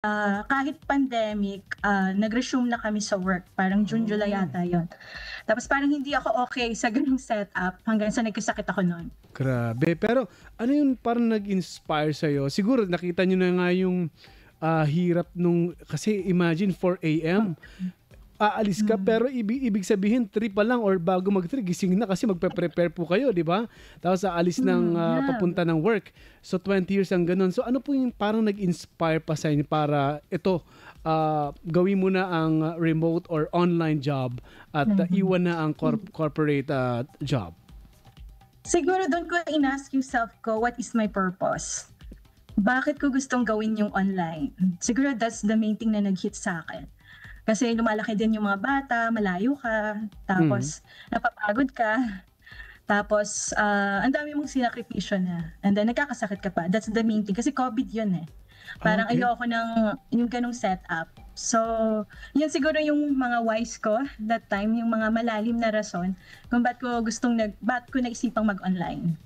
Kahit pandemic, nag-resume na kami sa work, parang June, July Oh, yata yun. Tapos parang hindi ako okey sa gano'ng setup hanggang sa nagkasakit ako nun. grabe. Pero ano yung parang nag-inspire sa'yo? Siguro nakita niyo na nga yung, hirap nung kasi imagine 4 AM, aalis ka Hmm, pero ibig sabihin 3 pa lang or bago mag-3 gising na kasi magpe-prepare po kayo, 'di ba? Tapos aalis ng, yeah. papunta ng work. So 20 years ang gano'n. So ano po yung parang nag-inspire pa sa inyo para ito, gawin mo na ang remote or online job at Mhm. iwan na ang corporate, job? Siguro dun ko in-ask yung self ko, what is my purpose? Bakit ko gustong gawin yung online? Siguro that's the main thing na nag-hit sa'kin. Kasi lumalaki din yung mga bata, malayo ka, Mhm. tapos napapagod ka. Tapos, ang dami mong sinakripisyo na and then nagkakasakit ka pa, that's the main thing kasi COVID yun, eh. Parang Okay. ayoko ng yung gano'ng setup. So, yun siguro yung mga whys ko that time, yung mga malalim na rason kung ba't ko naisipang mag-online.